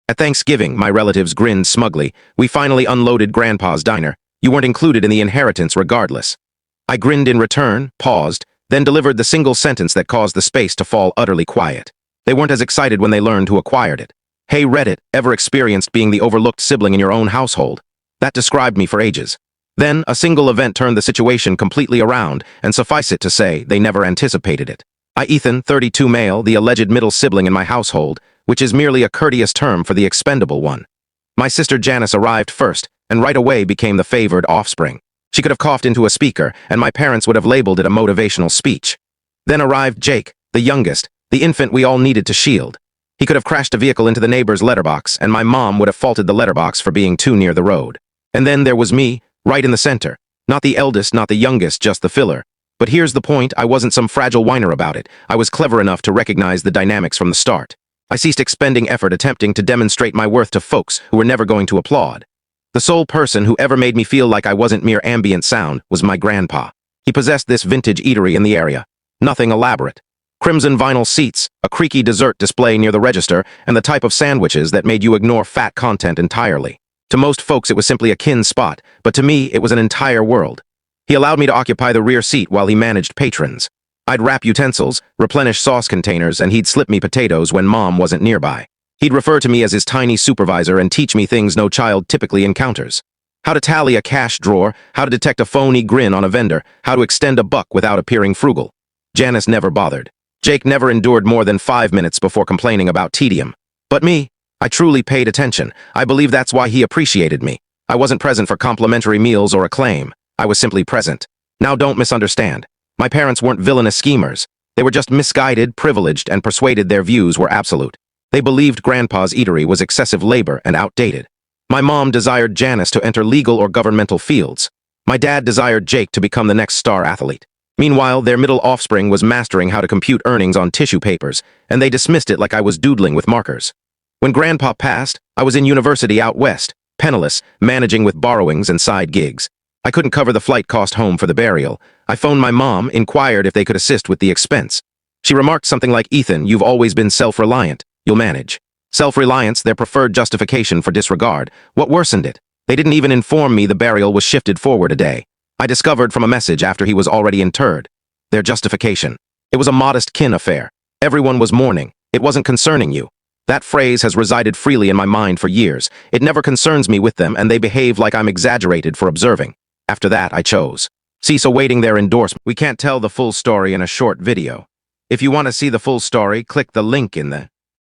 At Thanksgiving, my relatives grinned smugly. We finally unloaded Grandpa's diner. You weren't included in the inheritance regardless. I grinned in return, paused, then delivered the single sentence that caused the space to fall utterly quiet. They weren't as excited when they learned who acquired it. Hey Reddit, ever experienced being the overlooked sibling in your own household? That described me for ages. Then, a single event turned the situation completely around, and suffice it to say, they never anticipated it. Ethan, 32 male, the alleged middle sibling in my household, which is merely a courteous term for the expendable one. My sister Janice arrived first, and right away became the favored offspring. She could have coughed into a speaker, and my parents would have labeled it a motivational speech. Then arrived Jake, the youngest, the infant we all needed to shield. He could have crashed a vehicle into the neighbor's letterbox, and my mom would have faulted the letterbox for being too near the road. And then there was me, right in the center. Not the eldest, not the youngest, just the filler. But here's the point, I wasn't some fragile whiner about it. I was clever enough to recognize the dynamics from the start. I ceased expending effort attempting to demonstrate my worth to folks who were never going to applaud. The sole person who ever made me feel like I wasn't mere ambient sound was my grandpa. He possessed this vintage eatery in the area. Nothing elaborate. Crimson vinyl seats, a creaky dessert display near the register, and the type of sandwiches that made you ignore fat content entirely. To most folks it was simply a kin spot, but to me it was an entire world. He allowed me to occupy the rear seat while he managed patrons. I'd wrap utensils, replenish sauce containers, and he'd slip me potatoes when Mom wasn't nearby. He'd refer to me as his tiny supervisor and teach me things no child typically encounters. How to tally a cash drawer, how to detect a phony grin on a vendor, how to extend a buck without appearing frugal. Janice never bothered. Jake never endured more than 5 minutes before complaining about tedium. But me, I truly paid attention. I believe that's why he appreciated me. I wasn't present for complimentary meals or acclaim. I was simply present. Now don't misunderstand. My parents weren't villainous schemers. They were just misguided, privileged, and persuaded their views were absolute. They believed Grandpa's eatery was excessive labor and outdated. My mom desired Janice to enter legal or governmental fields. My dad desired Jake to become the next star athlete. Meanwhile, their middle offspring was mastering how to compute earnings on tissue papers, and they dismissed it like I was doodling with markers. When Grandpa passed, I was in university out west, penniless, managing with borrowings and side gigs. I couldn't cover the flight cost home for the burial. I phoned my mom, inquired if they could assist with the expense. She remarked something like, "Ethan, you've always been self-reliant. You'll manage." Self-reliance, their preferred justification for disregard. What worsened it? They didn't even inform me the burial was shifted forward a day. I discovered from a message after he was already interred. Their justification. It was a modest kin affair. Everyone was mourning. It wasn't concerning you. That phrase has resided freely in my mind for years. It never concerns me with them, and they behave like I'm exaggerated for observing. After that, I chose. Cease awaiting their endorsement. We can't tell the full story in a short video. If you want to see the full story, click the link in the